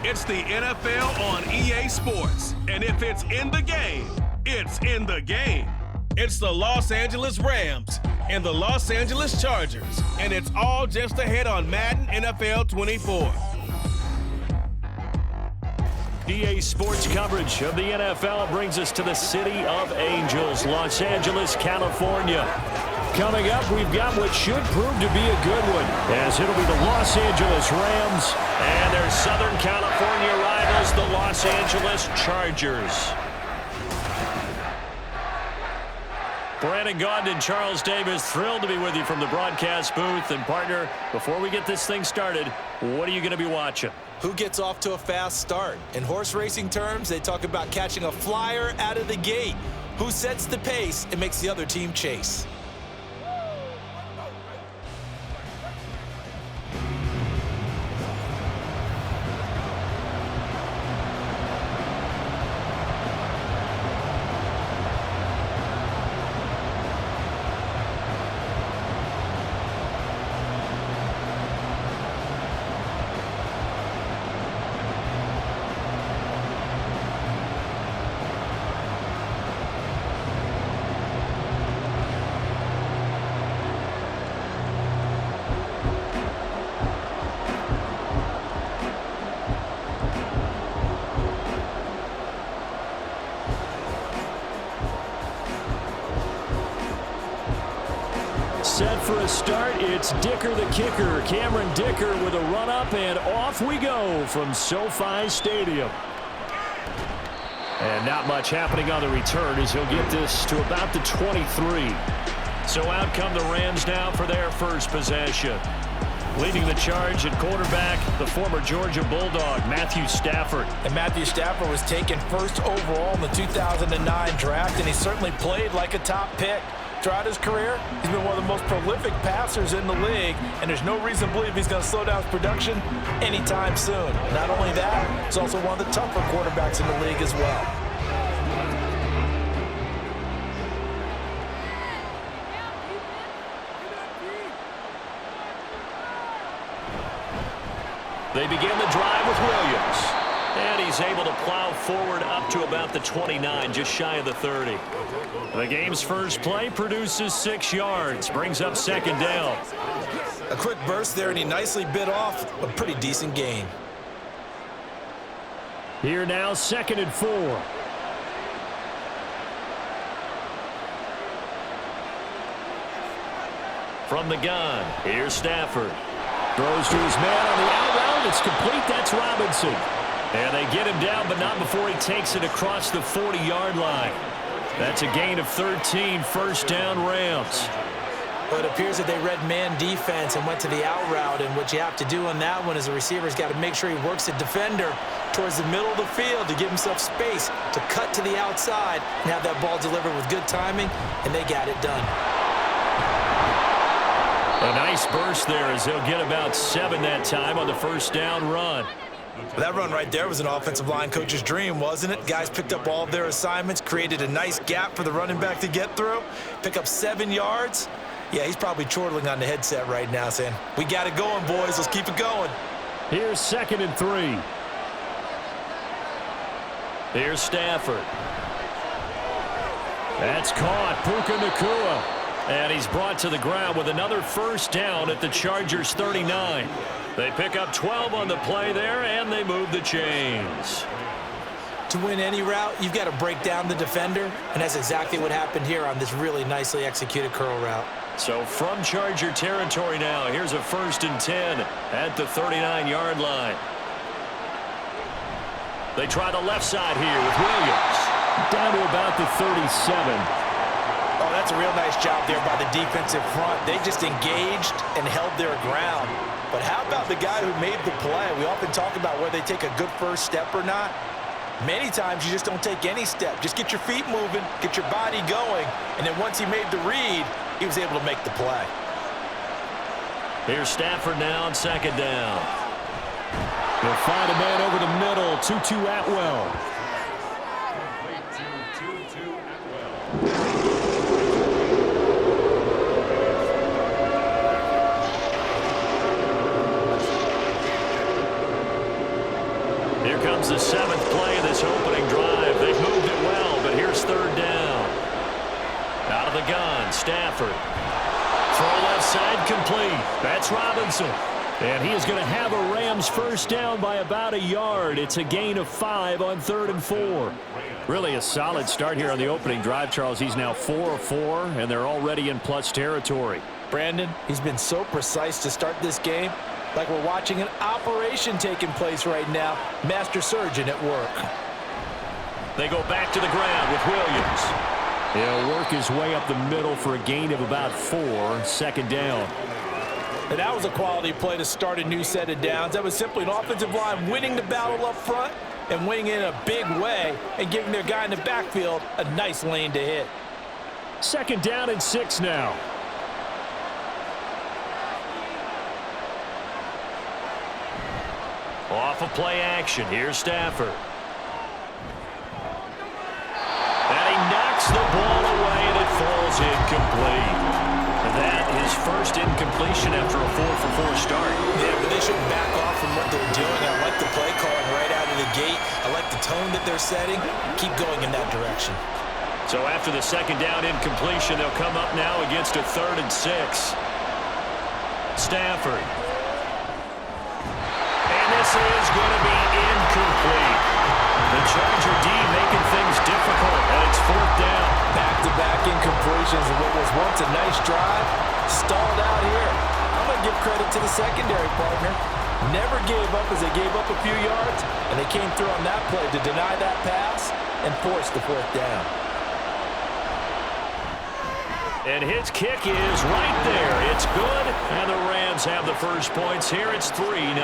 It's the NFL on EA Sports. And if it's in the game, it's in the game. It's the Los Angeles Rams and the Los Angeles Chargers. And it's all just ahead on Madden NFL 24. EA Sports coverage of the NFL brings us to the City of Angels, Los Angeles, California. Coming up, we've got what should prove to be a good one, as it'll be the Los Angeles Rams and their Southern California rivals, the Los Angeles Chargers. Brandon Gaudin and Charles Davis, thrilled to be with you from the broadcast booth. And partner, before we get this thing started, what are you going to be watching? Who gets off to a fast start? In horse racing terms, they talk about catching a flyer out of the gate. Who sets the pace and makes the other team chase? Set for a start, it's Dicker the kicker. Cameron Dicker with a run-up, and off we go from SoFi Stadium. And not much happening on the return as he'll get this to about the 23. So out come the Rams now for their first possession. Leading the charge at quarterback, the former Georgia Bulldog, Matthew Stafford. And Matthew Stafford was taken first overall in the 2009 draft, and he certainly played like a top pick. Throughout his career, he's been one of the most prolific passers in the league, and there's no reason to believe he's going to slow down his production anytime soon. Not only that, he's also one of the tougher quarterbacks in the league as well. They begin the drive with Williams. And he's able to plow forward up to about the 29, just shy of the 30. The game's first play produces 6 yards, brings up second down. A quick burst there, and he nicely bit off a pretty decent gain. Here now, 2nd and 4. From the gun, here's Stafford. Throws to his man on the out route. It's complete. That's Robinson. And they get him down, but not before he takes it across the 40-yard line. That's a gain of 13, first down Rams. Well, it appears that they read man defense and went to the out route, and what you have to do on that one is the receiver's got to make sure he works the defender towards the middle of the field to give himself space to cut to the outside and have that ball delivered with good timing, and they got it done. A nice burst there as he'll get about 7 that time on the first down run. That run right there was an offensive line coach's dream, wasn't it? Guys picked up all of their assignments, created a nice gap for the running back to get through, pick up 7 yards. Yeah, he's probably chortling on the headset right now saying, we got it going, boys. Let's keep it going. Here's 2nd and 3. Here's Stafford. That's caught. Puka Nacua. And he's brought to the ground with another first down at the Chargers' 39. They pick up 12 on the play there, and they move the chains. To win any route, you've got to break down the defender, and that's exactly what happened here on this really nicely executed curl route. So from Charger territory now, here's a 1st and 10 at the 39-yard line. They try the left side here with Williams. Down to about the 37. Oh, that's a real nice job there by the defensive front. They just engaged and held their ground. But how about the guy who made the play? We often talk about whether they take a good first step or not. Many times you just don't take any step. Just get your feet moving, get your body going, and then once he made the read, he was able to make the play. Here's Stafford now on 2nd down. They'll find a man over the middle, Tutu Atwell. the gun, Stafford. Throw left side complete. That's Robinson. And he is going to have a Rams first down by about a yard. It's a gain of 5 on 3rd and 4. Really a solid start here on the opening drive, Charles. He's now 4 of 4, and they're already in plus territory. Brandon, he's been so precise to start this game, like we're watching an operation taking place right now. Master surgeon at work. They go back to the ground with Williams. He'll work his way up the middle for a gain of about 4, 2nd down. And that was a quality play to start a new set of downs. That was simply an offensive line winning the battle up front and winning in a big way and giving their guy in the backfield a nice lane to hit. 2nd down and 6 now. Off of play action. Here's Stafford. And he knocks the ball away, and it falls incomplete. That is first incompletion after a 4-for-4 start. Yeah, but they shouldn't back off from what they're doing. I like the play calling right out of the gate. I like the tone that they're setting. Keep going in that direction. So after the 2nd down incompletion, they'll come up now against a 3rd and 6. Stafford. And this is going to be incomplete. The Charger D making things difficult, and it's 4th down. Back-to-back incompletions of what was once a nice drive. Stalled out here. I'm going to give credit to the secondary partner. Never gave up as they gave up a few yards, and they came through on that play to deny that pass and force the 4th down. And his kick is right there. It's good, and the Rams have the first points here. It's 3-0.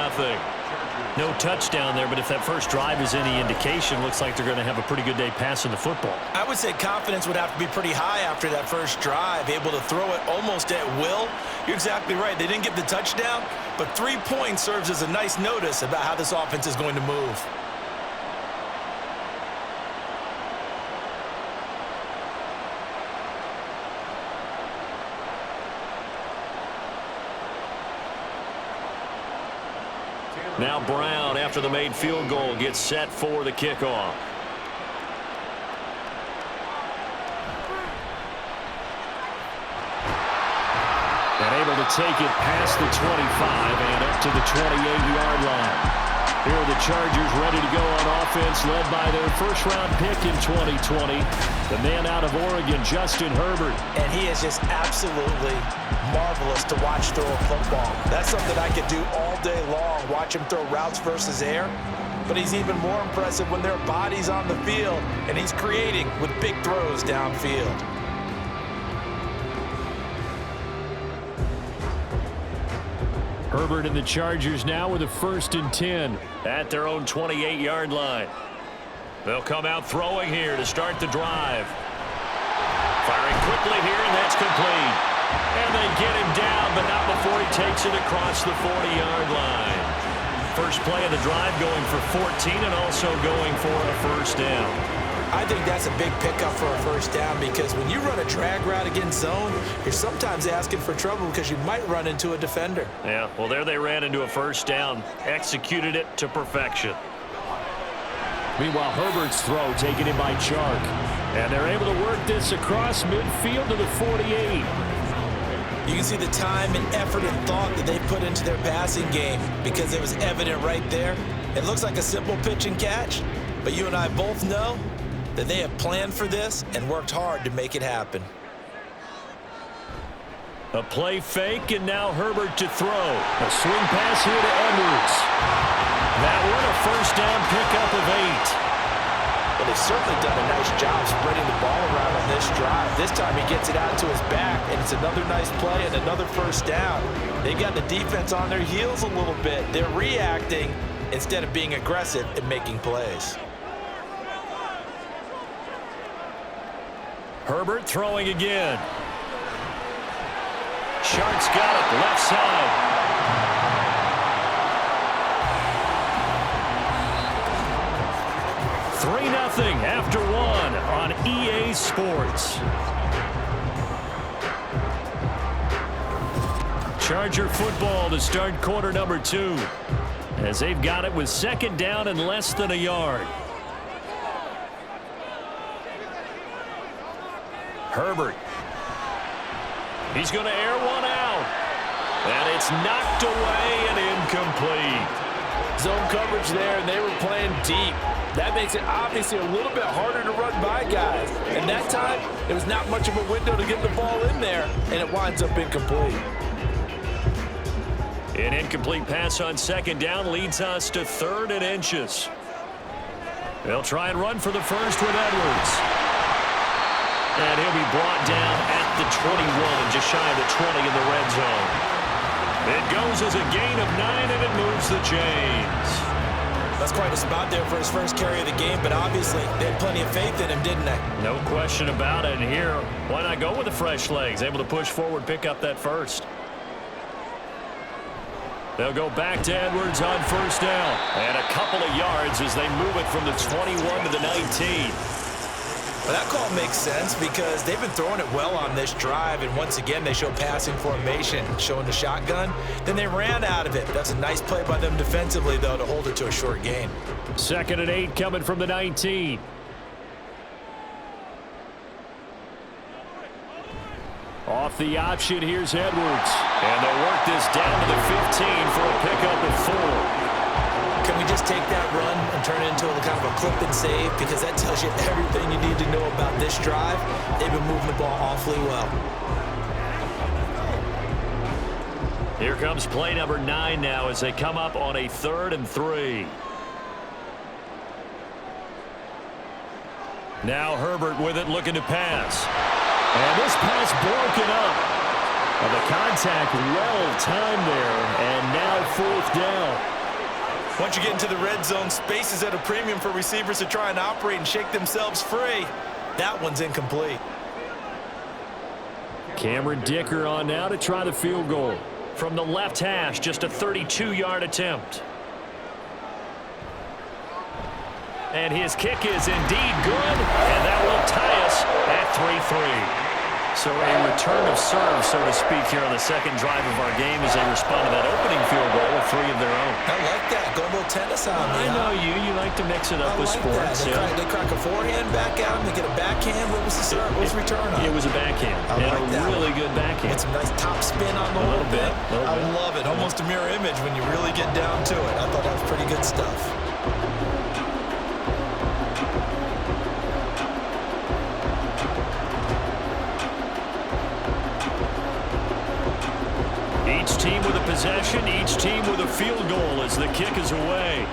No touchdown there, but if that first drive is any indication, looks like they're going to have a pretty good day passing the football. I would say confidence would have to be pretty high after that first drive, able to throw it almost at will. You're exactly right. They didn't get the touchdown, but 3 points serves as a nice notice about how this offense is going to move. Now Brown, after the made field goal, gets set for the kickoff. And able to take it past the 25 and up to the 28-yard line. Here are the Chargers ready to go on offense, led by their first-round pick in 2020, the man out of Oregon, Justin Herbert. And he is just absolutely marvelous to watch throw a football. That's something I could do all day long, watch him throw routes versus air. But he's even more impressive when there are bodies on the field, and he's creating with big throws downfield. Herbert and the Chargers now with a 1st and 10 at their own 28-yard line. They'll come out throwing here to start the drive. Firing quickly here, and that's complete. And they get him down, but not before he takes it across the 40-yard line. First play of the drive going for 14 and also going for a first down. I think that's a big pickup for a first down because when you run a drag route against zone, you're sometimes asking for trouble because you might run into a defender. Yeah, well, there they ran into a first down, executed it to perfection. Meanwhile, Herbert's throw taken in by Chark. And they're able to work this across midfield to the 48. You can see the time and effort and thought that they put into their passing game because it was evident right there. It looks like a simple pitch and catch, but you and I both know that they have planned for this and worked hard to make it happen. A play fake, and now Herbert to throw. A swing pass here to Edwards. That one a first down pickup of 8. Well, they've certainly done a nice job spreading the ball around on this drive. This time he gets it out to his back, and it's another nice play and another first down. They've got the defense on their heels a little bit. They're reacting instead of being aggressive and making plays. Herbert throwing again. Shark's got it, left side. $3-0 after 1 on EA Sports. Charger football to start quarter number 2 as they've got it with 2nd down and less than a yard. Herbert He's going to air one out. And it's knocked away and incomplete. Zone coverage there, and they were playing deep. That makes it obviously a little bit harder to run by guys. And that time, it was not much of a window to get the ball in there, and it winds up incomplete. An incomplete pass on second down leads us to 3rd and inches. They'll try and run for the first with Edwards. And he'll be brought down at the 21, just shy of the 20 in the red zone. It goes as a gain of 9, and it moves the chains. That's quite a spot there for his first carry of the game, but obviously they had plenty of faith in him, didn't they? No question about it. And here, why not go with the fresh legs? Able to push forward, pick up that first. They'll go back to Edwards on first down. And a couple of yards as they move it from the 21 to the 19. Well, that call makes sense because they've been throwing it well on this drive, and once again they show passing formation, showing the shotgun. Then they ran out of it. That's a nice play by them defensively, though, to hold it to a short gain. 2nd and 8 coming from the 19. Off the option, here's Edwards. And they'll work this down to the 15 for a pickup of 4. Can we just take that run and turn it into a kind of a clip and save? Because that tells you everything you need to know about this drive. They've been moving the ball awfully well. Here comes play number 9 now as they come up on a 3rd and 3. Now Herbert with it, looking to pass. And this pass broken up. And the contact well timed there. And now 4th down. Once you get into the red zone, space is at a premium for receivers to try and operate and shake themselves free. That one's incomplete. Cameron Dicker on now to try the field goal. From the left hash, just a 32-yard attempt. And his kick is indeed good, and that will tie us at 3-3. So a return of serve, so to speak, here on the second drive of our game as they respond to that opening field goal with 3 of their own. I like that. Go a little tennis on me. I know you. You like to mix it up with sports. They crack a forehand back out, and they get a backhand. What was the serve? What was the return on? It was a backhand. And a really good backhand. With some nice top spin on the whole bit. I love it. Almost a mirror image when you really get down to it. I thought that was pretty good stuff. Each team with a possession, each team with a field goal as the kick is away.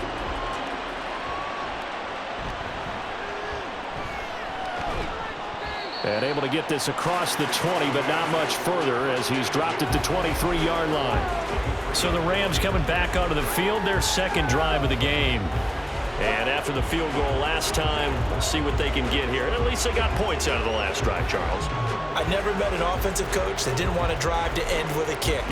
And able to get this across the 20, but not much further as he's dropped it to 23-yard line. So the Rams coming back onto the field, their second drive of the game. And after the field goal last time, we'll see what they can get here. At least they got points out of the last drive, Charles. I never met an offensive coach that didn't want to drive to end with a kick.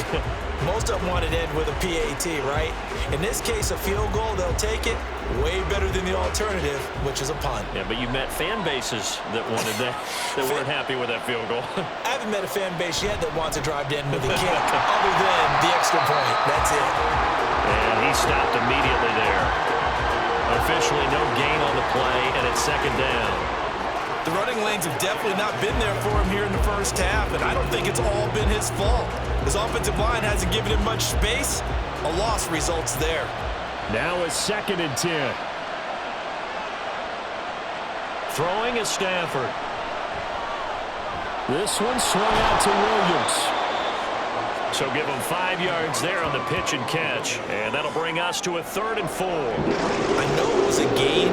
Most of them wanted to end with a PAT, right? In this case, a field goal, they'll take it. Way better than the alternative, which is a punt. Yeah, but you met fan bases that wanted that, that weren't happy with that field goal. I haven't met a fan base yet that wants to drive to end with a kick, other than the extra point. That's it. And he stopped immediately there. Officially no gain on the play, and it's 2nd down. The running lanes have definitely not been there for him here in the first half, and I don't think it's all been his fault. His offensive line hasn't given him much space. A loss results there. Now it's 2nd and 10. Throwing is Stafford. This one swung out to Williams. So give him 5 yards there on the pitch and catch. And that'll bring us to a 3rd and 4. I know it was a gain,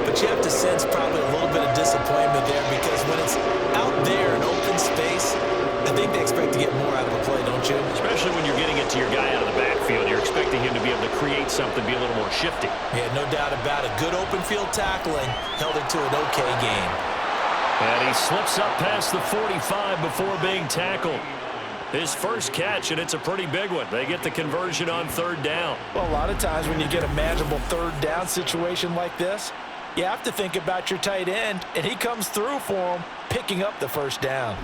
but you have to sense probably a little bit of disappointment there because when it's out there in open space, I think they expect to get more out of a play, don't you? Especially when you're getting it to your guy out of the backfield. You're expecting him to be able to create something, be a little more shifty. Yeah, no doubt about it. Good open field tackling held it to an okay gain. And he slips up past the 45 before being tackled. His first catch, and it's a pretty big one. They get the conversion on 3rd down. Well, a lot of times when you get a manageable 3rd down situation like this, you have to think about your tight end, and he comes through for him, picking up the first down.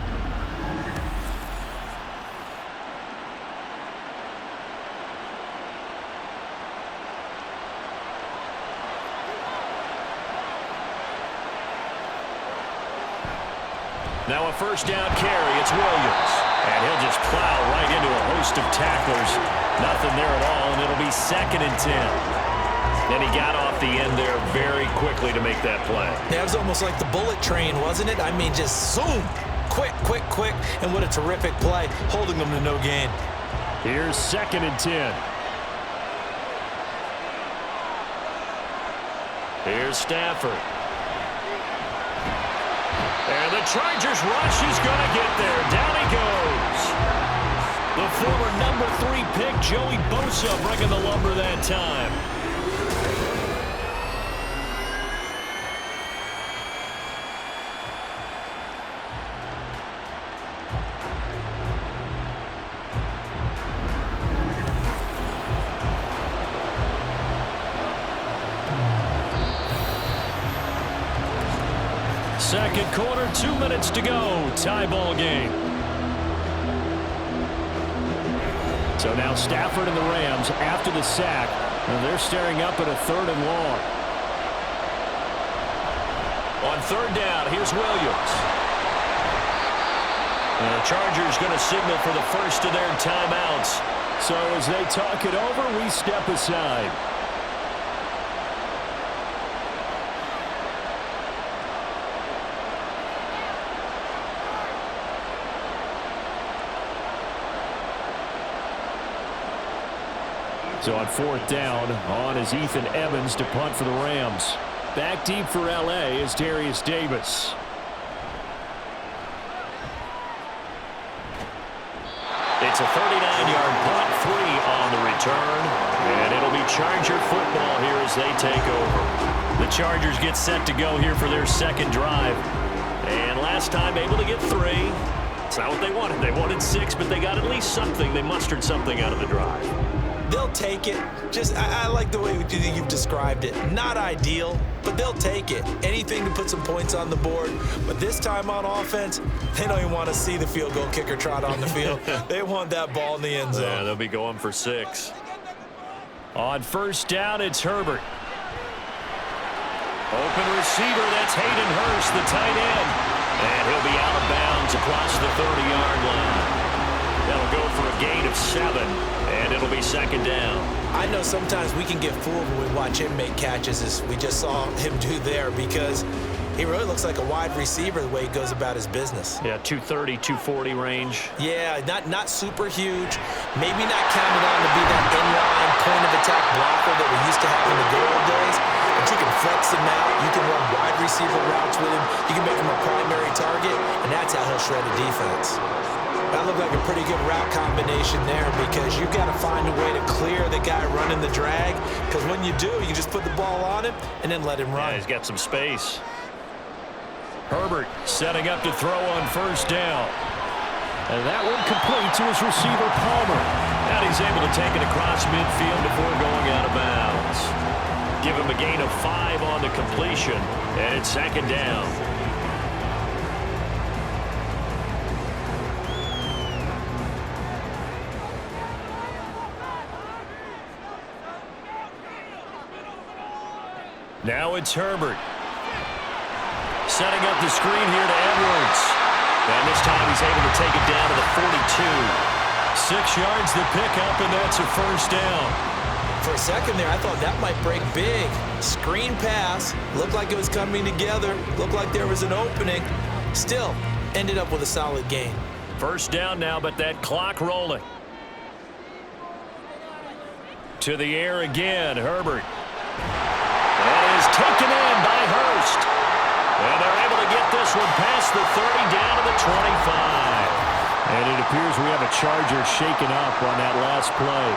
Now a first down carry. It's Williams. And he'll just plow right into a host of tacklers. Nothing there at all, and it'll be 2nd and 10. And he got off the end there very quickly to make that play. Yeah, it was almost like the bullet train, wasn't it? I mean, just zoom. Quick, quick, quick. And what a terrific play, holding them to no gain. Here's 2nd and 10. Here's Stafford. And the Chargers rush. He's going to get there. Down he goes. The former number 3 pick, Joey Bosa, bringing the lumber that time. Second quarter, 2 minutes to go. Tie ball game. So now Stafford and the Rams after the sack. And they're staring up at a 3rd and long. On 3rd down, here's Williams. And the Chargers going to signal for the first of their timeouts. So as they talk it over, we step aside. So on 4th down, on is Ethan Evans to punt for the Rams. Back deep for L.A. is Darius Davis. It's a 39-yard punt, 3 on the return. And it'll be Charger football here as they take over. The Chargers get set to go here for their 2nd drive. And last time able to get 3. It's not what they wanted. They wanted 6, but they got at least something. They mustered something out of the drive. They'll take it. Just, I like the way you've described it. Not ideal, but they'll take it. Anything to put some points on the board. But this time on offense, they don't even want to see the field goal kicker trot on the field. They want that ball in the end zone. Yeah, they'll be going for 6. On 1st down, it's Herbert. Open receiver, that's Hayden Hurst, the tight end. And he'll be out of bounds across the 30-yard line. That'll go for a gain of 7, and it'll be 2nd down. I know sometimes we can get fooled when we watch him make catches, as we just saw him do there, because he really looks like a wide receiver the way he goes about his business. Yeah, 230, 240 range. Yeah, not super huge. Maybe not counted on to be that inline point-of-attack blocker that we used to have in the good old days, but you can flex him out. You can run wide receiver routes with him. You can make him a primary target, and that's how he'll shred a defense. That looked like a pretty good route combination there, because you've got to find a way to clear the guy running the drag, because when you do, you just put the ball on him and then let him run. Yeah, he's got some space. Herbert setting up to throw on 1st down. And that one complete to his receiver, Palmer. And he's able to take it across midfield before going out of bounds. Give him a gain of 5 on the completion, and it's 2nd down. Now it's Herbert. Setting up the screen here to Edwards. And this time he's able to take it down to the 42. 6 yards the pickup, and that's a 1st down. For a second there, I thought that might break big. Screen pass. Looked like it was coming together. Looked like there was an opening. Still, ended up with a solid gain. 1st down now, but that clock rolling. To the air again, Herbert. That is taken in by Hurst. And they're able to get this one past the 30 down to the 25. And it appears we have a Charger shaken up on that last play.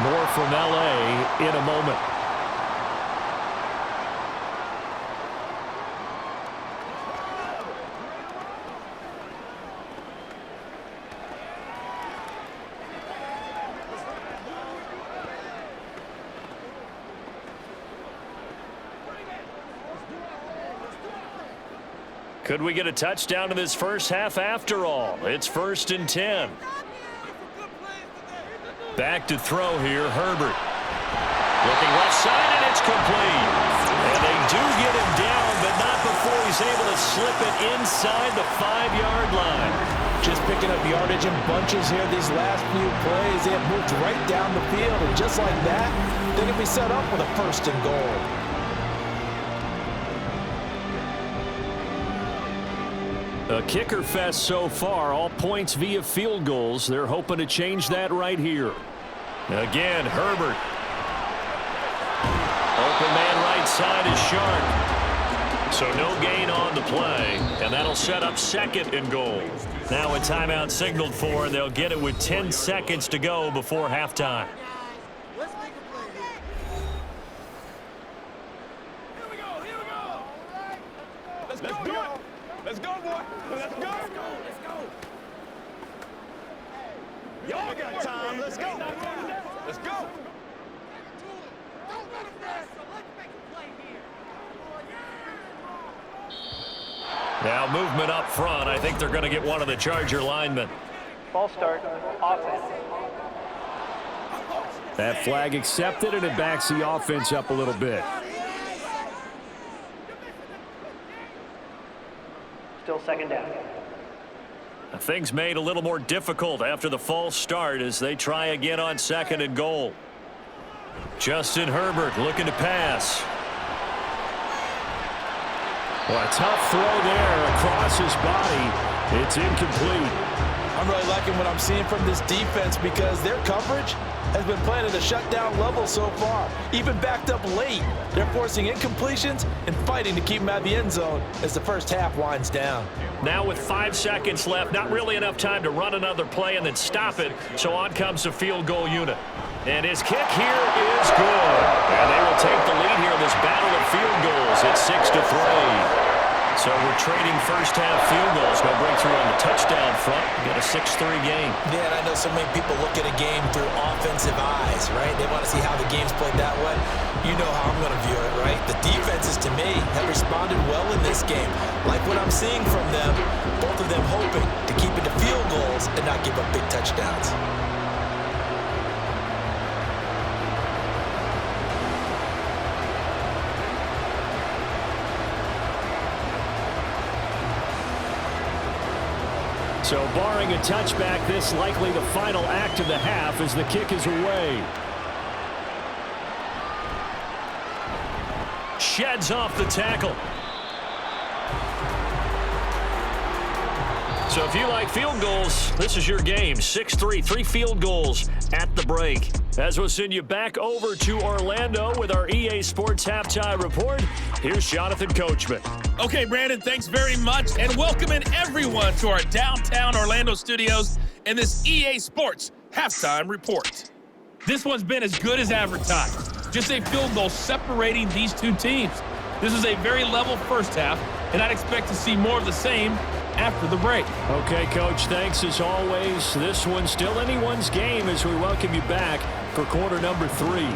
More from L.A. in a moment. Could we get a touchdown in this first half after all? It's 1st and 10. Back to throw here, Herbert. Looking left side, and it's complete. And they do get him down, but not before he's able to slip it inside the 5-yard line. just picking up yardage in bunches here these last few plays. They have moved right down the field, and just like that, they can be set up with a 1st and goal. A kicker fest so far, all points via field goals. They're hoping to change that right here. Again, Herbert. Open man right side is Sharp. So no gain on the play, and that'll set up 2nd and goal. Now a timeout signaled for, and they'll get it with 10 seconds to go before halftime. Let's do it. Let's go, boy. Let's go. Y'all got time. Let's go. Let's go. Now movement up front. I think they're going to get one of the Charger linemen. Ball start, offense. That flag accepted, and it backs the offense up a little bit. Still 2nd down. Things made a little more difficult after the false start as they try again on 2nd and goal. Justin Herbert looking to pass. Well, a tough throw there across his body. It's incomplete. I'm really liking what I'm seeing from this defense because their coverage has been playing at a shutdown level so far. Even backed up late, they're forcing incompletions and fighting to keep them out of the end zone as the first half winds down. Now with 5 seconds left, not really enough time to run another play and then stop it, so on comes the field goal unit. And his kick here is good. And they will take the lead here in this battle of field goals at 6-3. So we're trading first half field goals. No breakthrough on the touchdown front. We got a 6-3 game. Yeah, and I know so many people look at a game through offensive eyes, right? They want to see how the game's played that way. You know how I'm going to view it, right? The defenses, to me, have responded well in this game. Like what I'm seeing from them, both of them hoping to keep it to field goals and not give up big touchdowns. So barring a touchback, this likely the final act of the half as the kick is away. Sheds off the tackle. So if you like field goals, this is your game. 6-3, 3 field goals at the break. As we'll send you back over to Orlando with our EA Sports Halftime Report, here's Jonathan Coachman. Okay, Brandon, thanks very much, and welcoming everyone to our downtown Orlando studios and this EA Sports Halftime Report. This one's been as good as advertised. Just a field goal separating these two teams. This is a very level first half, and I'd expect to see more of the same after the break. Okay, Coach, thanks as always. This one's still anyone's game as we welcome you back for quarter number 3.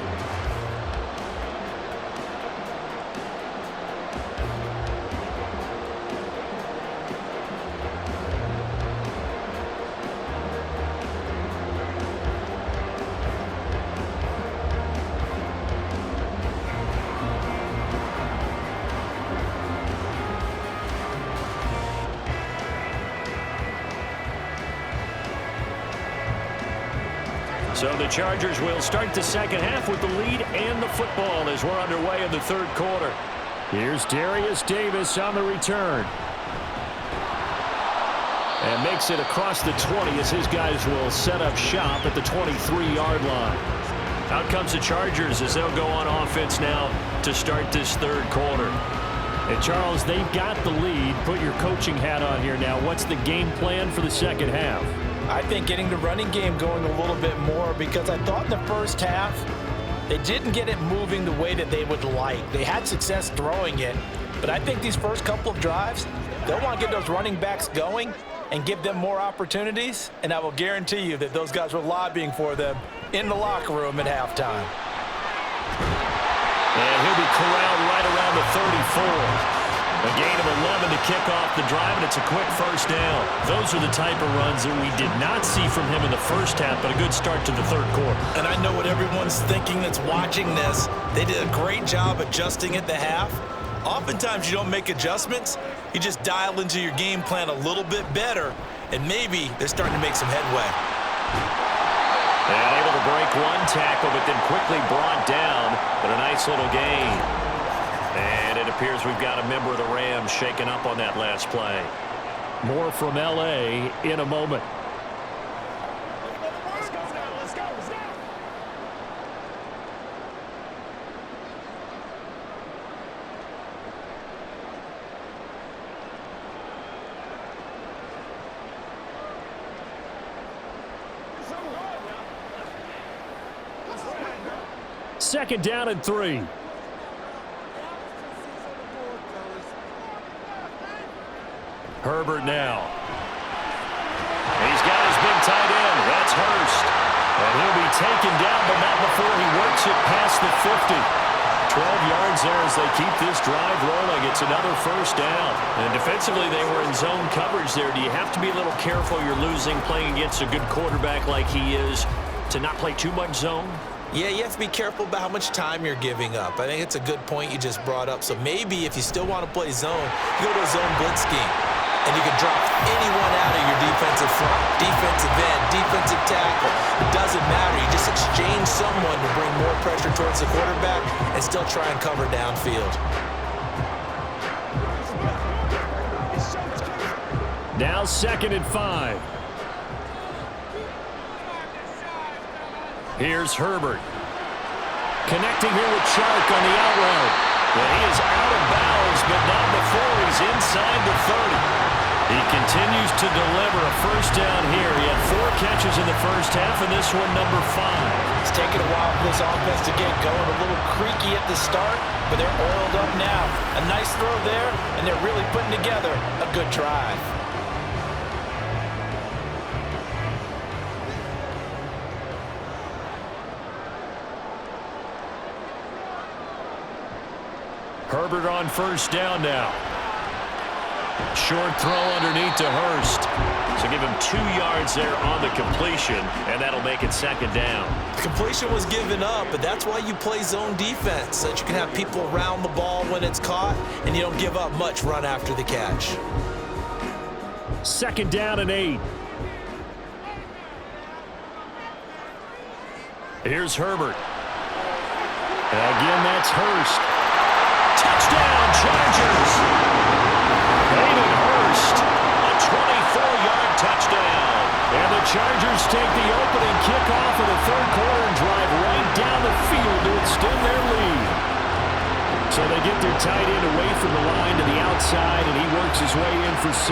So the Chargers will start the second half with the lead and the football as we're underway in the third quarter. Here's Darius Davis on the return. And makes it across the 20 as his guys will set up shop at the 23-yard line. Out comes the Chargers as they'll go on offense now to start this third quarter. And Charles, they've got the lead. Put your coaching hat on here now. What's the game plan for the second half? I think getting the running game going a little bit more because I thought in the first half they didn't get it moving the way that they would like. They had success throwing it, but I think these first couple of drives, they'll want to get those running backs going and give them more opportunities, and I will guarantee you that those guys were lobbying for them in the locker room at halftime. And he'll be corralled right around the 34. A gain of 11 to kick off the drive, and it's a quick first down. Those are the type of runs that we did not see from him in the first half, but a good start to the third quarter. And I know what everyone's thinking that's watching this. They did a great job adjusting at the half. Oftentimes you don't make adjustments. You just dial into your game plan a little bit better, and maybe they're starting to make some headway. And able to break one tackle, but then quickly brought down, but a nice little gain. And it appears we've got a member of the Rams shaken up on that last play. More from L.A. in a moment. Second down and 3. Herbert now. He's got his big tight end. That's Hurst. And he'll be taken down, but not before he works it past the 50. 12 yards there as they keep this drive rolling. It's another first down. And defensively, they were in zone coverage there. Do you have to be a little careful you're losing playing against a good quarterback like he is to not play too much zone? Yeah, you have to be careful about how much time you're giving up. I think it's a good point you just brought up. So maybe if you still want to play zone, you go to a zone blitz scheme. And you can drop anyone out of your defensive front, defensive end, defensive tackle. It doesn't matter. You just exchange someone to bring more pressure towards the quarterback and still try and cover downfield. Now 2nd and 5. Here's Herbert. Connecting here with Chark on the out route. But he is out of bounds, but not before he's inside the 30. He continues to deliver a first down here. He had 4 catches in the first half, and this one number 5. It's taken a while for this offense to get going. A little creaky at the start, but they're oiled up now. A nice throw there, and they're really putting together a good drive. Herbert on first down now. Short throw underneath to Hurst. So give him 2 yards there on the completion, and that'll make it 2nd down. The completion was given up, but that's why you play zone defense, so that you can have people around the ball when it's caught, and you don't give up much run after the catch. 2nd down and 8. Here's Herbert. Again, that's Hurst. Touchdown, Chargers! Hayden Hurst, a 24-yard touchdown. And the Chargers take the opening kickoff of the 3rd quarter and drive right down the field to extend their lead. So they get their tight end away from the line to the outside, and he works his way in for 6.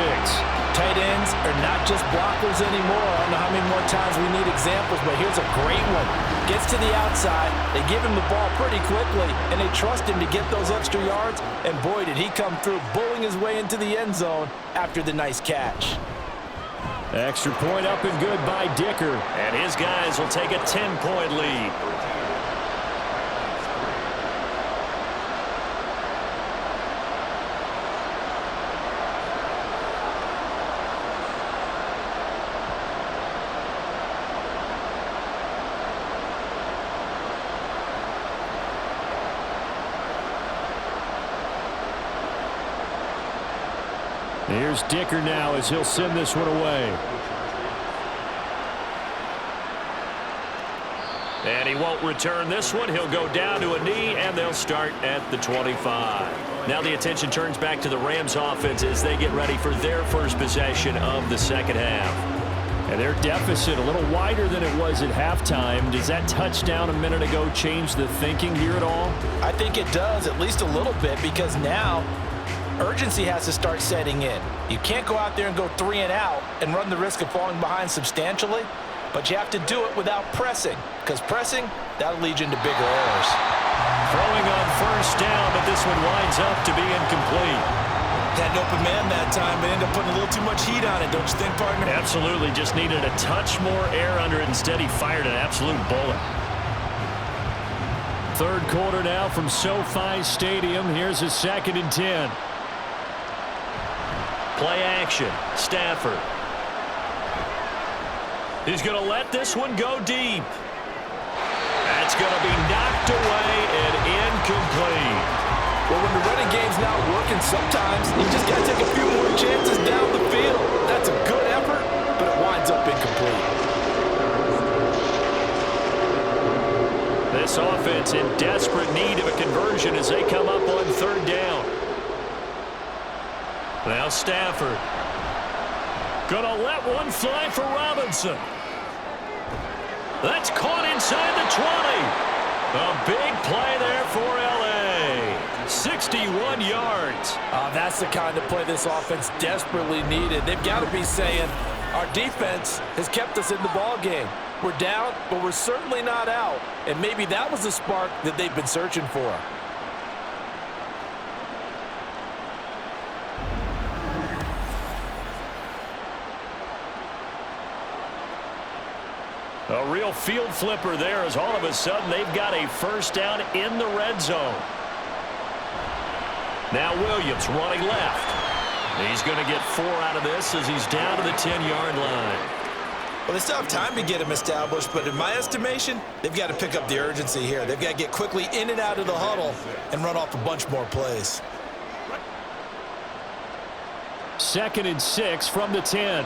Tight ends are not just blockers anymore. I don't know how many more times we need examples, but here's a great one. Gets to the outside, they give him the ball pretty quickly, and they trust him to get those extra yards, and boy, did he come through, bullying his way into the end zone after the nice catch. Extra point up and good by Dicker. And his guys will take a 10-point lead. Here's Dicker now as he'll send this one away. And he won't return this one. He'll go down to a knee, and they'll start at the 25. Now the attention turns back to the Rams offense as they get ready for their first possession of the second half. And their deficit a little wider than it was at halftime. Does that touchdown a minute ago change the thinking here at all? I think it does, at least a little bit, because now urgency has to start setting in. You can't go out there and go 3 and out and run the risk of falling behind substantially, but you have to do it without pressing, because pressing, that'll lead you into bigger errors. Throwing on first down, but this one winds up to be incomplete. Had an open man that time, but ended up putting a little too much heat on it, don't you think, partner? Absolutely, just needed a touch more air under it. Instead, he fired an absolute bullet. 3rd quarter now from SoFi Stadium. Here's a 2nd and 10. Play action. Stafford. He's going to let this one go deep. That's going to be knocked away and incomplete. Well, when the running game's not working, sometimes you just got to take a few more chances down the field. That's a good effort, offense in desperate need of a conversion as they come up on third down. Now Stafford. Gonna let one fly for Robinson. That's caught inside the 20. A big play there for L.A. 61 yards. That's the kind of play this offense desperately needed. They've got to be saying, our defense has kept us in the ball game. We're down, but we're certainly not out. And maybe that was the spark that they've been searching for. A real field flipper there as all of a sudden they've got a first down in the red zone. Now Williams running left. He's going to get 4 out of this as he's down to the 10-yard line. Well, they still have time to get him established, but in my estimation, they've got to pick up the urgency here. They've got to get quickly in and out of the huddle and run off a bunch more plays. 2nd and 6 from the 10.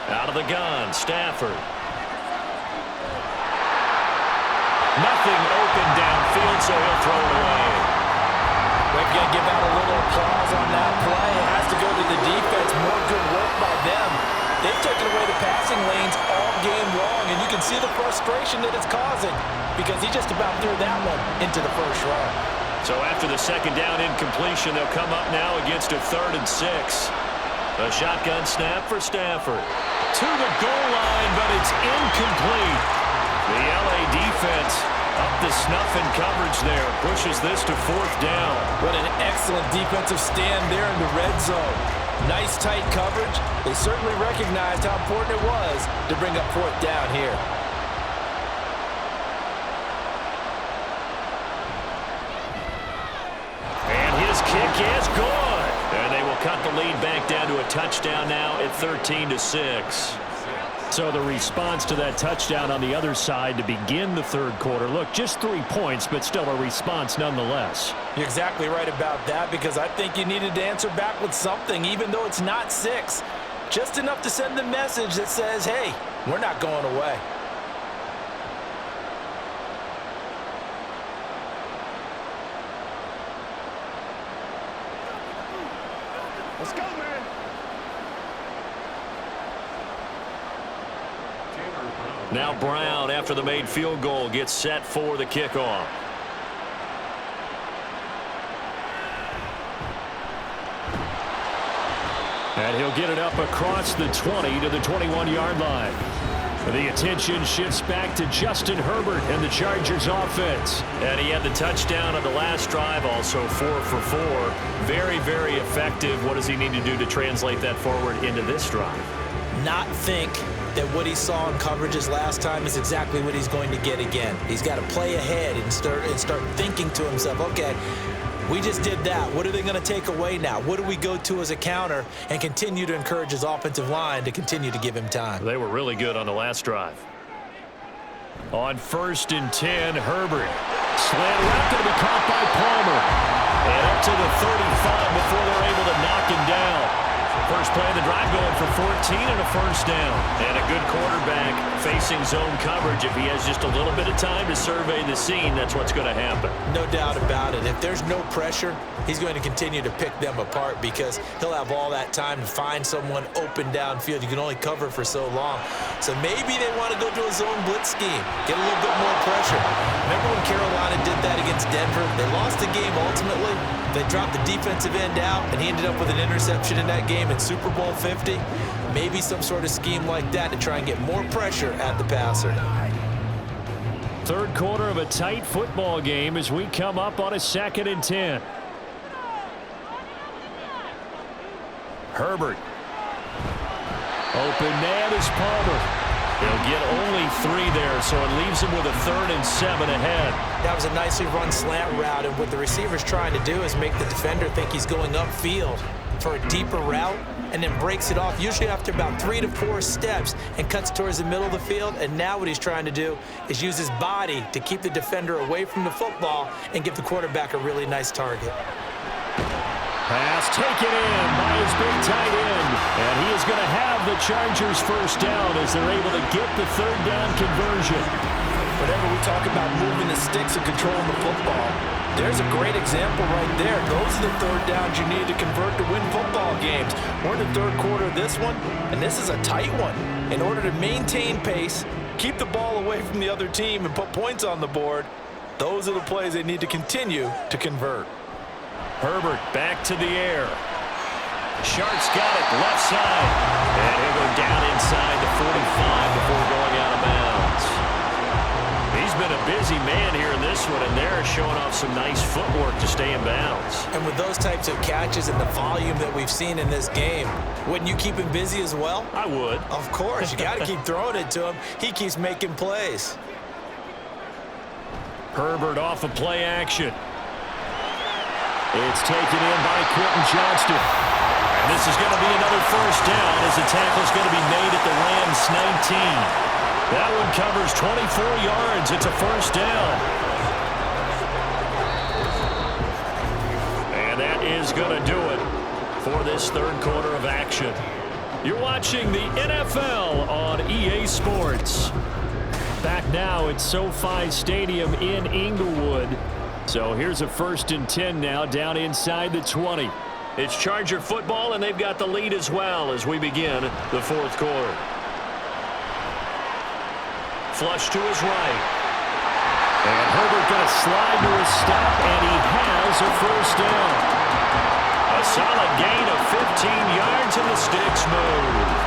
Out of the gun, Stafford. Nothing open downfield, so he'll throw it away. They've got to give out a little applause on that play. It has to go to the defense. More good work by them. They've taken away the passing lanes all game long, and you can see the frustration that it's causing because he just about threw that one into the first row. So after the second down incompletion, they'll come up now against a 3rd and 6. A shotgun snap for Stafford. To the goal line, but it's incomplete. The L.A. defense up the snuff in coverage there. Pushes this to 4th down. What an excellent defensive stand there in the red zone. Nice tight coverage. They certainly recognized how important it was to bring up 4th down here. And his kick is good. And they will cut the lead back down to a touchdown now at 13-6. So the response to that touchdown on the other side to begin the 3rd quarter. Look, just 3 points, but still a response nonetheless. You're exactly right about that because I think you needed to answer back with something, even though it's not 6. Just enough to send the message that says, hey, we're not going away. Let's go, man. Now Brown, after the made field goal, gets set for the kickoff. And he'll get it up across the 20 to the 21-yard line. The attention shifts back to Justin Herbert and the Chargers offense. And he had the touchdown on the last drive, also 4 for 4. Very, very effective. What does he need to do to translate that forward into this drive? Not think that what he saw in coverages last time is exactly what he's going to get again. He's got to play ahead and start thinking to himself, okay, we just did that. What are they going to take away now? What do we go to as a counter? And continue to encourage his offensive line to continue to give him time. They were really good on the last drive. On 1st and 10, Herbert. Slant route going to be caught by Palmer. And up to the 35 before they're able to knock him down. First play of the drive going for 14 and a first down. And a good quarterback facing zone coverage. If he has just a little bit of time to survey the scene, that's what's going to happen. No doubt about it. If there's no pressure, he's going to continue to pick them apart because he'll have all that time to find someone open downfield. You can only cover for so long. So maybe they want to go to a zone blitz scheme, get a little bit more pressure. Remember when Carolina did that against Denver? They lost the game ultimately. They dropped the defensive end out, and he ended up with an interception in that game in Super Bowl 50. Maybe some sort of scheme like that to try and get more pressure at the passer. 3rd quarter of a tight football game as we come up on a 2nd and 10. Herbert. Open man is Palmer. He'll get only 3 there, so it leaves him with a 3rd and 7 ahead. That was a nicely run slant route, and what the receiver's trying to do is make the defender think he's going upfield for a deeper route and then breaks it off, usually after about 3 to 4 steps, and cuts towards the middle of the field. And now what he's trying to do is use his body to keep the defender away from the football and give the quarterback a really nice target. Pass taken in by his big tight end. And he is going to have the Chargers first down as they're able to get the third down conversion. Whenever we talk about moving the sticks and controlling the football, there's a great example right there. Those are the third downs you need to convert to win football games. We're in the third quarter of this one, and this is a tight one. In order to maintain pace, keep the ball away from the other team, and put points on the board, those are the plays they need to continue to convert. Herbert back to the air. Sharp's got it left side. And he'll go down inside the 45 before going out of bounds. He's been a busy man here in this one, and they're showing off some nice footwork to stay in bounds. And with those types of catches and the volume that we've seen in this game, wouldn't you keep him busy as well? I would. Of course. You got to keep throwing it to him. He keeps making plays. Herbert off of play action. It's taken in by Quentin Johnston. And this is going to be another first down as the tackle's going to be made at the Rams 19. That one covers 24 yards. It's a first down. And that is going to do it for this third quarter of action. You're watching the NFL on EA Sports. Back now at SoFi Stadium in Inglewood. So here's a 1st and 10 now down inside the 20. It's Charger football, and they've got the lead as well as we begin the fourth quarter. Flush to his right. And Herbert going to slide to his stop, and he has a first down. A solid gain of 15 yards, and the sticks move.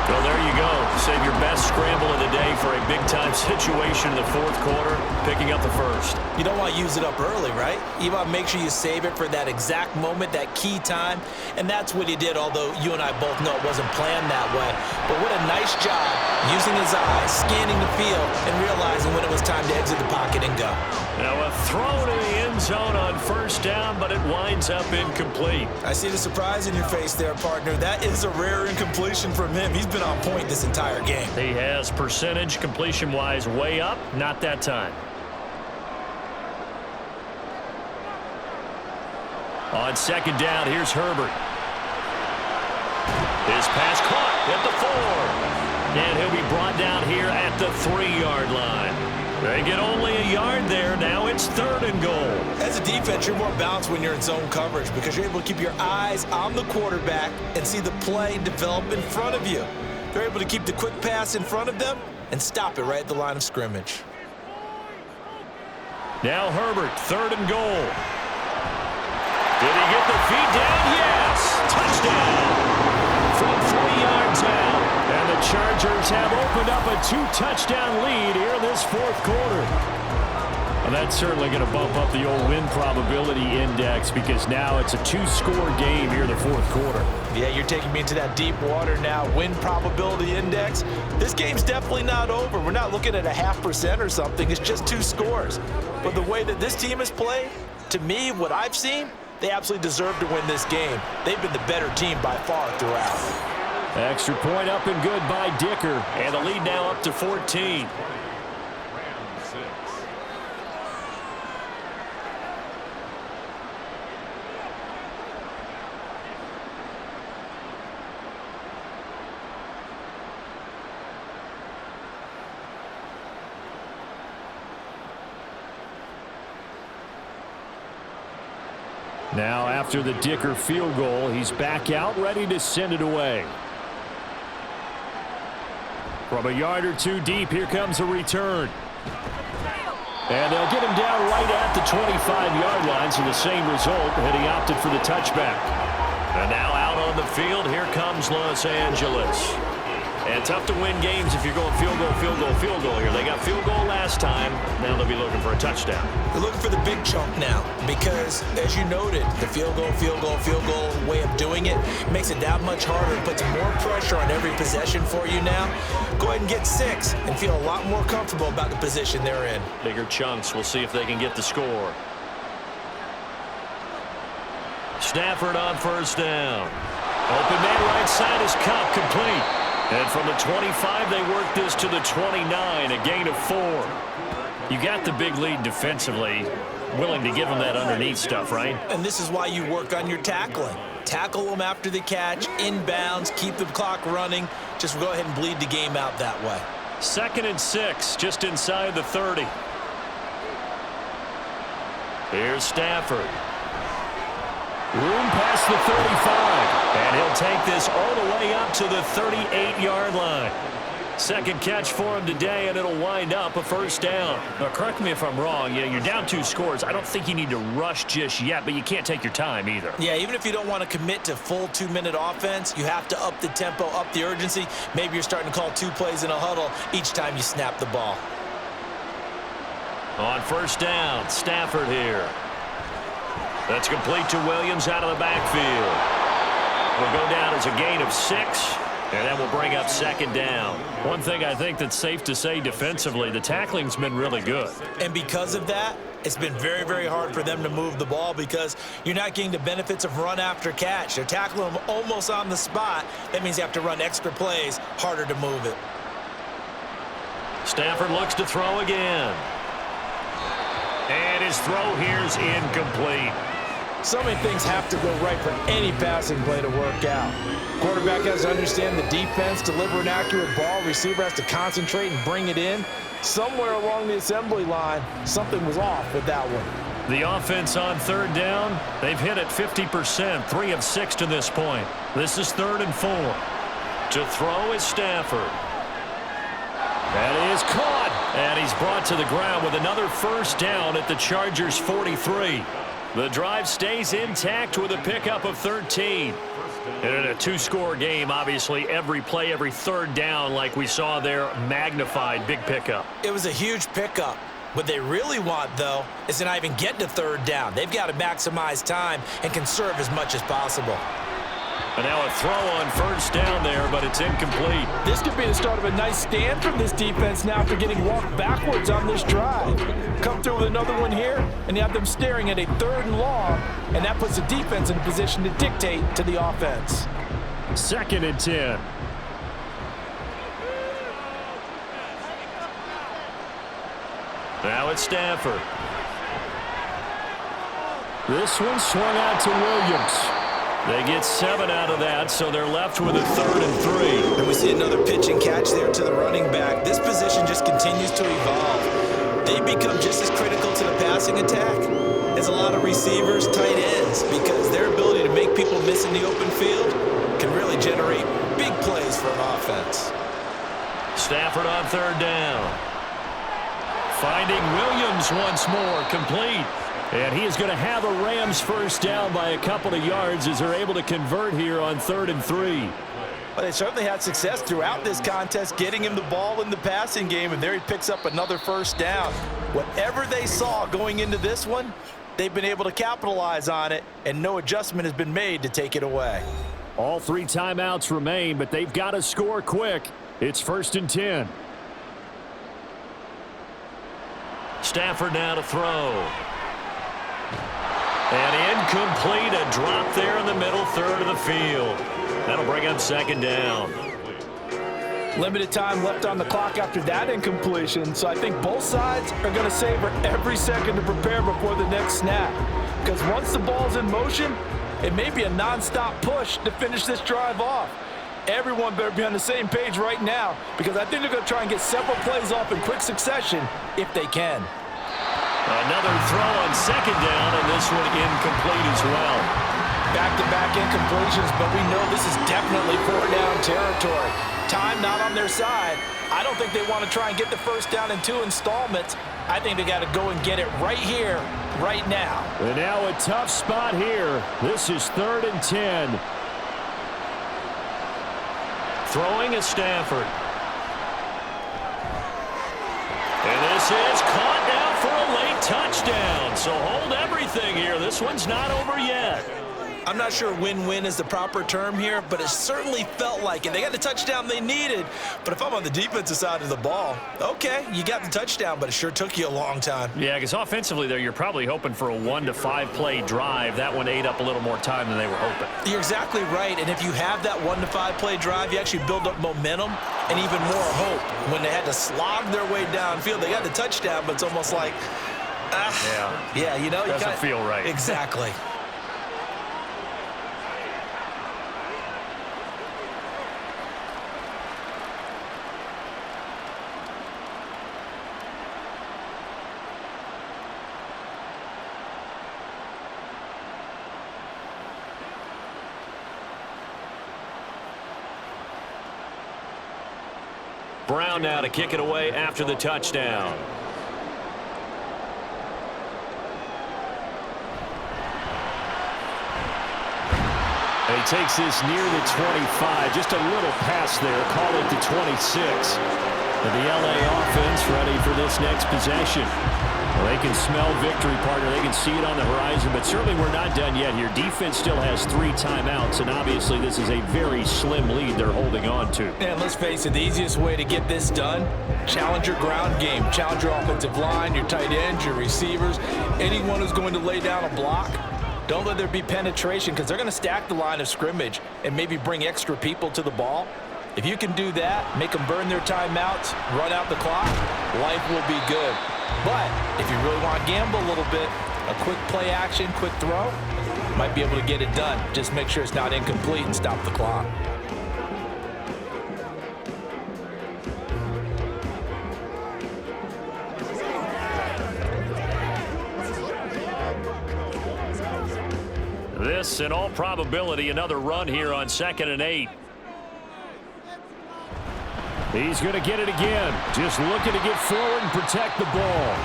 Well, there you go. Save your best scramble of the day for a big-time situation in the fourth quarter, picking up the first. You don't want to use it up early, right? You want to make sure you save it for that exact moment, that key time. And that's what he did, although you and I both know it wasn't planned that way. But what a nice job using his eyes, scanning the field, and realizing when it was time to exit the pocket and go. Now a throw to the end zone on first down, but it winds up incomplete. I see the surprise in your face there, partner. That is a rare incompletion from him. He's been on point this entire game. He has percentage completion-wise way up, not that time. On second down, here's Herbert. His pass caught at the 4. And he'll be brought down here at the 3-yard line. They get only a yard there. Now it's 3rd and goal. As a defense, you're more balanced when you're in zone coverage because you're able to keep your eyes on the quarterback and see the play develop in front of you. They're able to keep the quick pass in front of them and stop it right at the line of scrimmage. Now Herbert, 3rd and goal. Did he get the feet down? Yes! Touchdown! From 3 yards out. And the Chargers have opened up a 2-touchdown lead here in this fourth quarter. And that's certainly going to bump up the old win probability index because now it's a 2-score game here in the fourth quarter. Yeah, you're taking me into that deep water now. Win probability index. This game's definitely not over. We're not looking at a 0.5% or something. It's just 2 scores. But the way that this team has played, to me, what I've seen, they absolutely deserve to win this game. They've been the better team by far throughout. Extra point up and good by Dicker. And the lead now up to 14. Now after the Dicker field goal, he's back out ready to send it away. From a yard or 2 deep, here comes a return. And they'll get him down right at the 25-yard line, so the same result, and he opted for the touchback. And now out on the field, here comes Los Angeles. And tough to win games if you're going field goal, field goal, field goal here. They got field goal last time. Now they'll be looking for a touchdown. They're looking for the big chunk now because, as you noted, the field goal way of doing it makes it that much harder. It puts more pressure on every possession for you now. Go ahead and get 6 and feel a lot more comfortable about the position they're in. Bigger chunks. We'll see if they can get the score. Stafford on first down. Open man right side is Cup, complete. And from the 25, they work this to the 29, a gain of 4. You got the big lead defensively. willing to give them that underneath stuff, right? And this is why you work on your tackling. Tackle them after the catch, inbounds, keep the clock running. Just go ahead and bleed the game out that way. 2nd and 6, just inside the 30. Here's Stafford. Room past the 35. And he'll take this all the way up to the 38-yard line. Second catch for him today, and it'll wind up a first down. Now, correct me if I'm wrong. You're down 2 scores. I don't think you need to rush just yet, but you can't take your time either. Yeah, even if you don't want to commit to full 2-minute offense, you have to up the tempo, up the urgency. Maybe you're starting to call 2 plays in a huddle each time you snap the ball. On first down, Stafford here. That's complete to Williams out of the backfield. Will go down as a gain of 6. And that will bring up 2nd down. One thing I think that's safe to say defensively, the tackling's been really good. And because of that, it's been very, very hard for them to move the ball because you're not getting the benefits of run after catch. They're tackling them almost on the spot. That means you have to run extra plays, harder to move it. Stafford looks to throw again. And his throw here is incomplete. So many things have to go right for any passing play to work out. Quarterback has to understand the defense, deliver an accurate ball. Receiver has to concentrate and bring it in. Somewhere along the assembly line, something was off with that one. The offense on 3rd down, they've hit it 50%, 3 of 6 to this point. This is 3rd and 4. To throw is Stafford. That is caught, and he's brought to the ground with another first down at the Chargers' 43. The drive stays intact with a pickup of 13. And in a 2-score game, obviously, every play, every 3rd down, like we saw there, magnified, big pickup. It was a huge pickup. What they really want, though, is to not even get to 3rd down. They've got to maximize time and conserve as much as possible. And now a throw on first down there, but it's incomplete. This could be the start of a nice stand from this defense now after getting walked backwards on this drive. Come through with another one here, and you have them staring at a 3rd and long, and that puts the defense in a position to dictate to the offense. 2nd and 10. Now it's Stafford. This one swung out to Williams. They get 7 out of that, so they're left with a 3rd and 3. And we see another pitch and catch there to the running back. This position just continues to evolve. They become just as critical to the passing attack as a lot of receivers, tight ends, because their ability to make people miss in the open field can really generate big plays for an offense. Stafford on 3rd down. Finding Williams once more, complete. And he is going to have a Rams first down by a couple of yards as they're able to convert here on 3rd and 3. Well, they certainly had success throughout this contest, getting him the ball in the passing game, and there he picks up another first down. Whatever they saw going into this one, they've been able to capitalize on it, and no adjustment has been made to take it away. All 3 timeouts remain, but they've got to score quick. It's 1st and 10. Stafford now to throw. And incomplete, a drop there in the middle 3rd of the field. That'll bring up 2nd down. Limited time left on the clock after that incompletion, so I think both sides are going to savor every second to prepare before the next snap. Because once the ball's in motion, it may be a non-stop push to finish this drive off. Everyone better be on the same page right now, because I think they're going to try and get several plays off in quick succession if they can. Another throw on 2nd down, and this one incomplete as well. Back-to-back incompletions, but we know this is definitely 4-down territory. Time not on their side. I don't think they want to try and get the first down in 2 installments. I think they got to go and get it right here, right now. And now a tough spot here. This is 3rd and 10. Throwing is Stafford. And this is caught now for a late touchdown. So hold everything here. This one's not over yet. I'm not sure win-win is the proper term here, but it certainly felt like it. They got the touchdown they needed, but if I'm on the defensive side of the ball, okay, you got the touchdown, but it sure took you a long time. Yeah, because offensively there, you're probably hoping for a 1 to 5 play drive. That one ate up a little more time than they were hoping. You're exactly right, and if you have that 1 to 5 play drive, you actually build up momentum and even more hope. When they had to slog their way downfield, they got the touchdown, but it's almost like Yeah, you know. Doesn't feel right. Exactly. Brown now to kick it away after the touchdown. And he takes this near the 25. Just a little pass there. Call it the 26. And the LA offense ready for this next possession. Well, they can smell victory, partner. They can see it on the horizon, but certainly we're not done yet here. Defense still has 3 timeouts, and obviously this is a very slim lead they're holding on to. And let's face it, the easiest way to get this done, challenge your ground game. Challenge your offensive line, your tight ends, your receivers, anyone who's going to lay down a block. Don't let there be penetration because they're going to stack the line of scrimmage and maybe bring extra people to the ball. If you can do that, make them burn their timeouts, run out the clock, life will be good. But if you really want to gamble a little bit, a quick play action, quick throw, might be able to get it done. Just make sure it's not incomplete and stop the clock. This, in all probability, another run here on 2nd and 8. He's going to get it again. Just looking to get forward and protect the ball.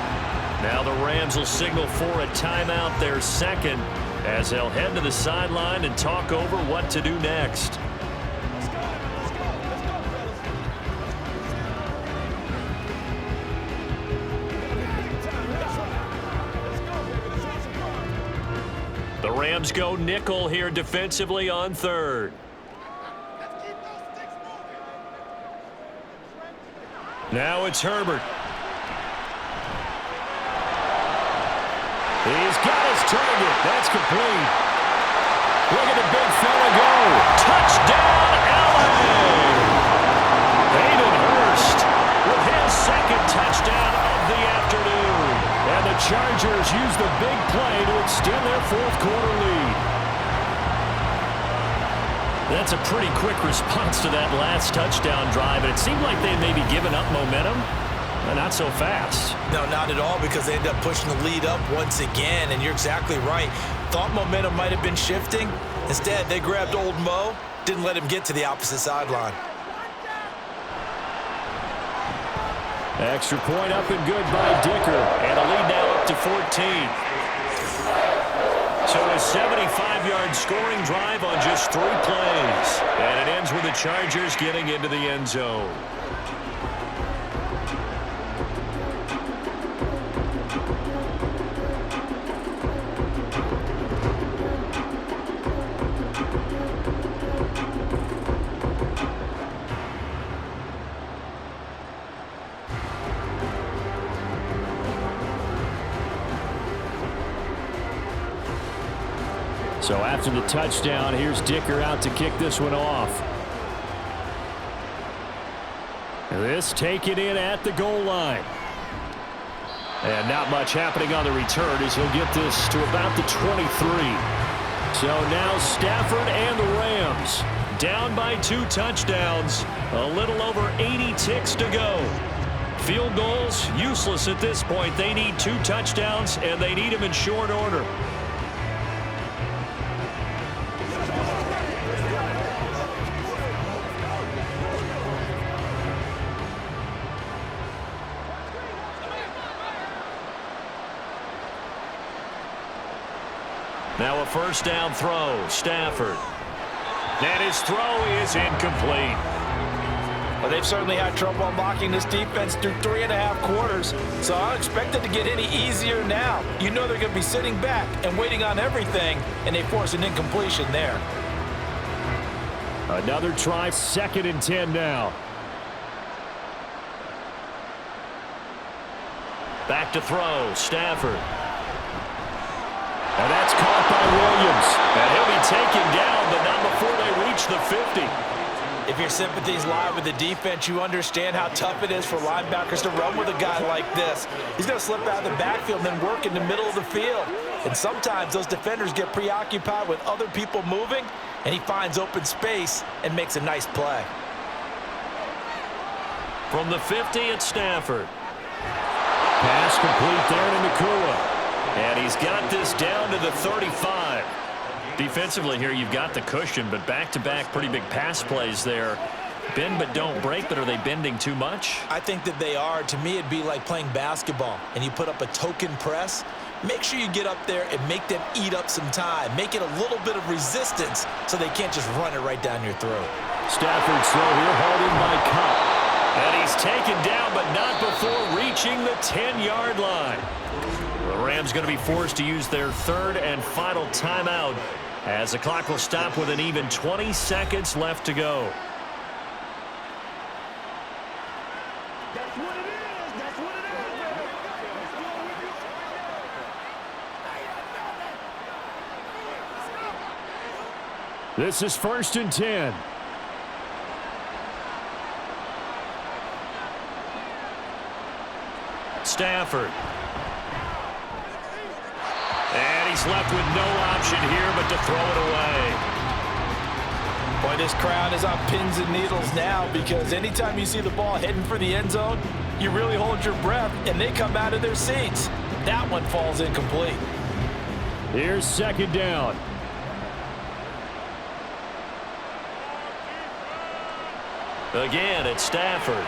Now the Rams will signal for a timeout, their second, as they'll head to the sideline and talk over what to do next. The Rams go nickel here defensively on 3rd. Now it's Herbert. He's got his target. That's complete. Look at the big fella go. Touchdown, LA! Hayden Hurst with his 2nd touchdown of the afternoon. And the Chargers use the big play to extend their 4th quarter lead. That's a pretty quick response to that last touchdown drive. And it seemed like they had maybe given up momentum. But not so fast. No, not at all, because they ended up pushing the lead up once again. And you're exactly right. Thought momentum might have been shifting. Instead, they grabbed old Mo, didn't let him get to the opposite sideline. Extra point up and good by Dicker. And a lead now up to 14. So a 75-yard scoring drive on just 3 plays. And it ends with the Chargers getting into the end zone. So after the touchdown, here's Dicker out to kick this one off. This taken in at the goal line. And not much happening on the return as he'll get this to about the 23. So now Stafford and the Rams down by 2 touchdowns. A little over 80 ticks to go. Field goals useless at this point. They need 2 touchdowns, and they need them in short order. Now a first down throw, Stafford. And his throw is incomplete. Well, they've certainly had trouble unlocking this defense through 3.5 quarters, so I don't expect it to get any easier now. You know they're going to be sitting back and waiting on everything, and they force an incompletion there. Another try, 2nd and 10 now. Back to throw, Stafford. And that's caught by Williams. And he'll be taken down, but not before they reach the 50. If your sympathies lie with the defense, you understand how tough it is for linebackers to run with a guy like this. He's going to slip out of the backfield and then work in the middle of the field. And sometimes those defenders get preoccupied with other people moving, and he finds open space and makes a nice play. From the 50, it's Stafford. Pass complete there to Nakua. And he's got this down to the 35. Defensively here, you've got the cushion, but back-to-back pretty big pass plays there. Bend but don't break, but are they bending too much? I think that they are. To me, it'd be like playing basketball, and you put up a token press. Make sure you get up there and make them eat up some time. Make it a little bit of resistance so they can't just run it right down your throat. Stafford slow here, hauled in by Cup. And he's taken down, but not before reaching the 10-yard line. The Rams going to be forced to use their third and final timeout as the clock will stop with an even 20 seconds left to go. That's what it is. That's what it is. This is 1st and 10. Stafford. And he's left with no option here but to throw it away. Boy, this crowd is on pins and needles now, because anytime you see the ball heading for the end zone, you really hold your breath, and they come out of their seats. That one falls incomplete. Here's 2nd down. Again, it's Stafford.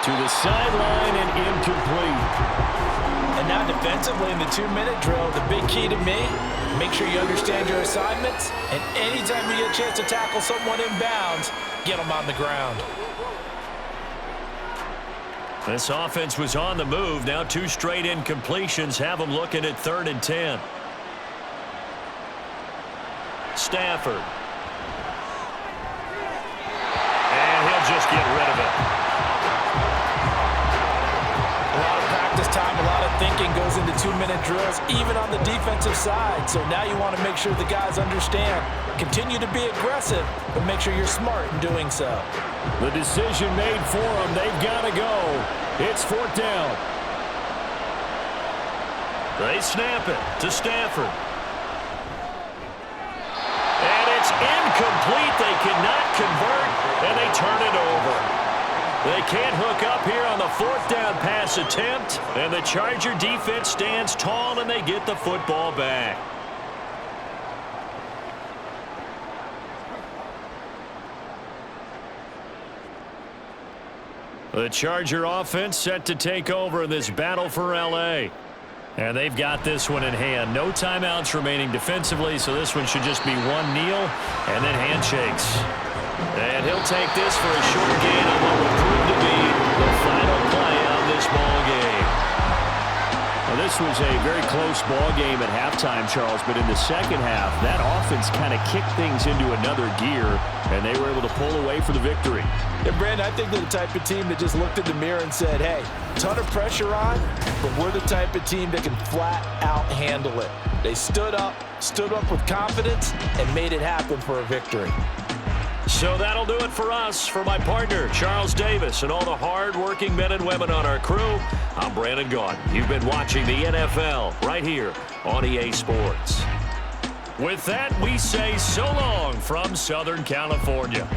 To the sideline and incomplete. And now defensively in the 2-minute drill, the big key to me, make sure you understand your assignments, and anytime you get a chance to tackle someone in bounds, get them on the ground. This offense was on the move. Now 2 straight incompletions have them looking at 3rd and 10. Stafford. And he'll just get rid of it. Time, a lot of thinking goes into 2-minute drills, even on the defensive side. So now you want to make sure the guys understand. Continue to be aggressive, but make sure you're smart in doing so. The decision made for them. They've got to go. It's 4th down. They snap it to Stafford. And it's incomplete. They cannot convert, and they turn it over. They can't hook up here on the 4th down pass attempt, and the Charger defense stands tall, and they get the football back. The Charger offense set to take over in this battle for L.A. And they've got this one in hand. No timeouts remaining defensively, so this one should just be one kneel and then handshakes. And he'll take this for a short gain on what would prove to be the final play on this ball game. Well, this was a very close ball game at halftime, Charles, but in the second half, that offense kind of kicked things into another gear, and they were able to pull away for the victory. Yeah, Brandon, I think they're the type of team that just looked in the mirror and said, hey, ton of pressure on, but we're the type of team that can flat out handle it. They stood up with confidence, and made it happen for a victory. So that'll do it for us. For my partner, Charles Davis, and all the hard-working men and women on our crew, I'm Brandon Gaudin. You've been watching the NFL right here on EA Sports. With that, we say so long from Southern California.